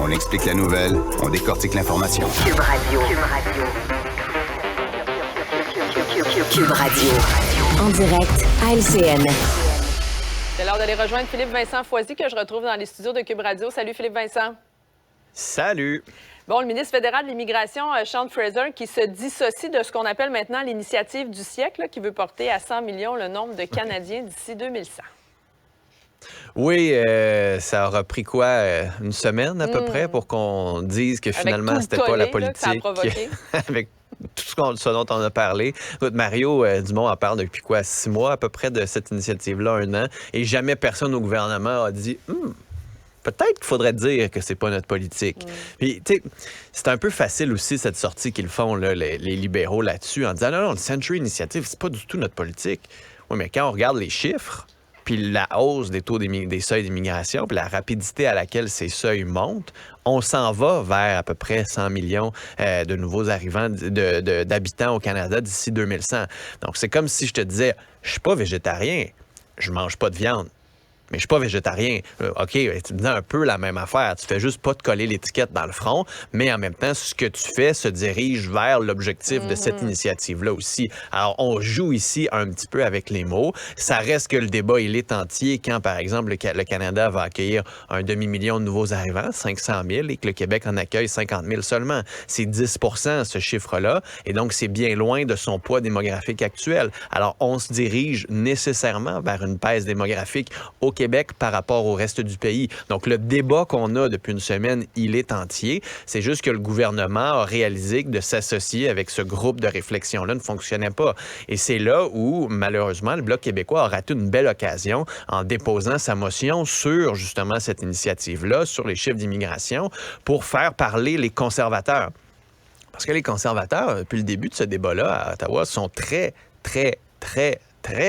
On explique la nouvelle, on décortique l'information. Cube Radio. Cube Radio. En direct à LCN. C'est l'heure d'aller rejoindre Philippe-Vincent Foisy que je retrouve dans les studios de Cube Radio. Salut Philippe-Vincent. Salut. Bon, le ministre fédéral de l'Immigration, Sean Fraser, qui se dissocie de ce qu'on appelle maintenant l'initiative du siècle, là, qui veut porter à 100 millions le nombre de Canadiens d'ici 2100. Oui, ça aura pris quoi, une semaine à peu près pour qu'on dise que finalement, c'était pas la politique. Là, que ça a provoqué. Avec tout ce dont on a parlé. Écoute, Mario Dumont en parle depuis quoi, 6 mois à peu près de cette initiative-là, 1 an, et jamais personne au gouvernement a dit peut-être qu'il faudrait dire que c'est pas notre politique. Puis, tu sais, c'est un peu facile aussi, cette sortie qu'ils font, là, les libéraux là-dessus, en disant non, le Century Initiative, c'est pas du tout notre politique. Oui, mais quand on regarde les chiffres, puis la hausse des taux des seuils d'immigration, puis la rapidité à laquelle ces seuils montent, on s'en va vers à peu près 100 millions de nouveaux arrivants d'habitants au Canada d'ici 2100. Donc, c'est comme si je te disais, je suis pas végétarien, je mange pas de viande. Mais je suis pas végétarien. OK, tu me dis un peu la même affaire. Tu fais juste pas te coller l'étiquette dans le front, mais en même temps, ce que tu fais se dirige vers l'objectif de cette initiative-là aussi. Alors, on joue ici un petit peu avec les mots. Ça reste que le débat, il est entier quand, par exemple, le Canada va accueillir un demi-million de nouveaux arrivants, 500 000, et que le Québec en accueille 50 000 seulement. C'est 10 % ce chiffre-là, et donc c'est bien loin de son poids démographique actuel. Alors, on se dirige nécessairement vers une baisse démographique au Québec par rapport au reste du pays. Donc, le débat qu'on a depuis une semaine, il est entier. C'est juste que le gouvernement a réalisé que de s'associer avec ce groupe de réflexion-là ne fonctionnait pas. Et c'est là où, malheureusement, le Bloc québécois a raté une belle occasion en déposant sa motion sur, justement, cette initiative-là, sur les chiffres d'immigration, pour faire parler les conservateurs. Parce que les conservateurs, depuis le début de ce débat-là à Ottawa, sont très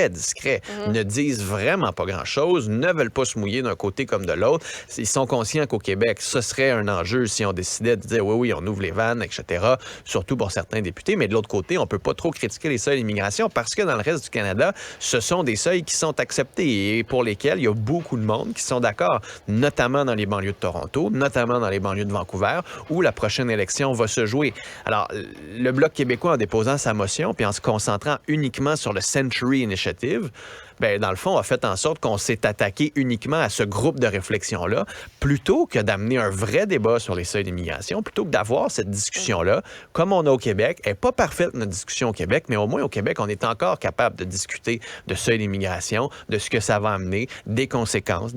discrets, ne disent vraiment pas grand-chose, ne veulent pas se mouiller d'un côté comme de l'autre. Ils sont conscients qu'au Québec, ce serait un enjeu si on décidait de dire oui, on ouvre les vannes, etc., surtout pour certains députés. Mais de l'autre côté, on peut pas trop critiquer les seuils d'immigration parce que dans le reste du Canada, ce sont des seuils qui sont acceptés et pour lesquels il y a beaucoup de monde qui sont d'accord, notamment dans les banlieues de Toronto, notamment dans les banlieues de Vancouver, où la prochaine élection va se jouer. Alors, le Bloc québécois, en déposant sa motion, puis en se concentrant uniquement sur le Century Initiative, bien, dans le fond, a fait en sorte qu'on s'est attaqué uniquement à ce groupe de réflexion-là, plutôt que d'amener un vrai débat sur les seuils d'immigration, plutôt que d'avoir cette discussion-là, comme on a au Québec. Elle n'est pas parfaite, notre discussion au Québec, mais au moins au Québec, on est encore capable de discuter de seuils d'immigration, de ce que ça va amener, des conséquences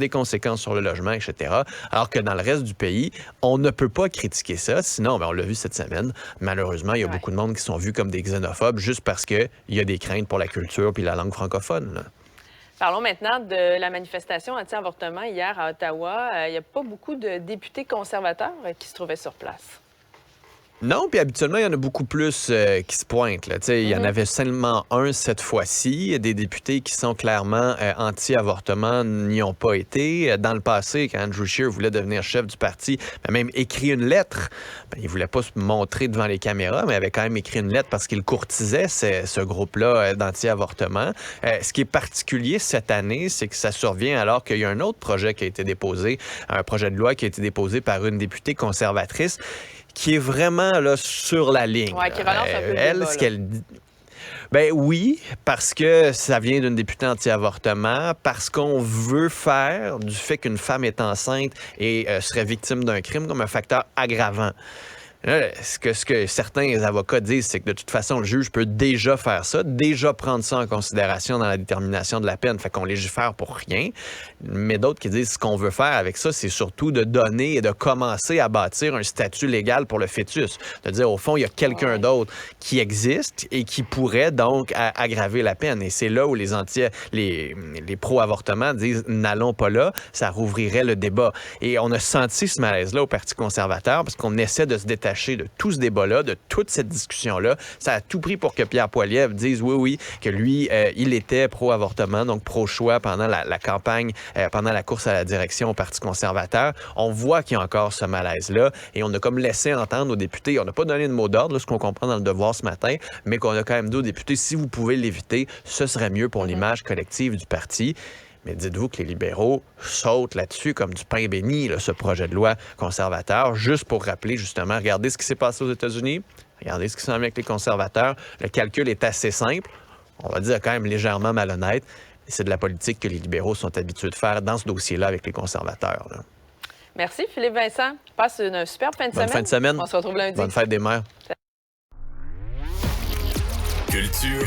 sur le logement, etc. Alors que dans le reste du pays, on ne peut pas critiquer ça, sinon, bien, on l'a vu cette semaine, malheureusement, il y a beaucoup de monde qui sont vus comme des xénophobes juste parce qu'il y a des craintes pour la culture puis la langue francophone, là. Parlons maintenant de la manifestation anti-avortement hier à Ottawa. Il n'y a pas beaucoup de députés conservateurs qui se trouvaient sur place. Non, puis habituellement, il y en a beaucoup plus qui se pointent. Là. Il y en avait seulement un cette fois-ci. Des députés qui sont clairement anti-avortement n'y ont pas été. Dans le passé, quand Andrew Scheer voulait devenir chef du parti, il a même écrit une lettre. Il ne voulait pas se montrer devant les caméras, mais il avait quand même écrit une lettre parce qu'il courtisait ce groupe-là d'anti-avortement. Ce qui est particulier cette année, c'est que ça survient alors qu'il y a un autre projet qui a été déposé, un projet de loi qui a été déposé par une députée conservatrice qui est vraiment là sur la ligne. Oui, qui relance un peu le débat, ce qu'elle dit. Ben oui, parce que ça vient d'une députée anti-avortement, parce qu'on veut faire du fait qu'une femme est enceinte et serait victime d'un crime comme un facteur aggravant. Là, ce que certains avocats disent, c'est que de toute façon, le juge peut déjà faire ça, déjà prendre ça en considération dans la détermination de la peine, fait qu'on légifère pour rien. Mais d'autres qui disent ce qu'on veut faire avec ça, c'est surtout de donner et de commencer à bâtir un statut légal pour le fœtus. De dire, au fond, il y a quelqu'un d'autre qui existe et qui pourrait donc aggraver la peine. Et c'est là où les pro-avortement disent, n'allons pas là, ça rouvrirait le débat. Et on a senti ce malaise-là au Parti conservateur parce qu'on essaie de se détacher de tout ce débat-là, de toute cette discussion-là. Ça a tout pris pour que Pierre Poilievre dise oui, que lui, il était pro-avortement, donc pro-choix pendant la campagne, pendant la course à la direction au Parti conservateur. On voit qu'il y a encore ce malaise-là et on a comme laissé entendre aux députés, on n'a pas donné de mot d'ordre, là, ce qu'on comprend dans le devoir ce matin, mais qu'on a quand même dit aux députés, si vous pouvez l'éviter, ce serait mieux pour l'image collective du parti. Mais dites-vous que les libéraux sautent là-dessus comme du pain béni, là, ce projet de loi conservateur, juste pour rappeler, justement, regardez ce qui s'est passé aux États-Unis, regardez ce qui s'en vient avec les conservateurs. Le calcul est assez simple, on va dire quand même légèrement malhonnête. C'est de la politique que les libéraux sont habitués de faire dans ce dossier-là avec les conservateurs. Là. Merci, Philippe Vincent. Passe une superbe fin de semaine. Bonne fin de semaine. On se retrouve lundi. Bonne fête des mères. Culture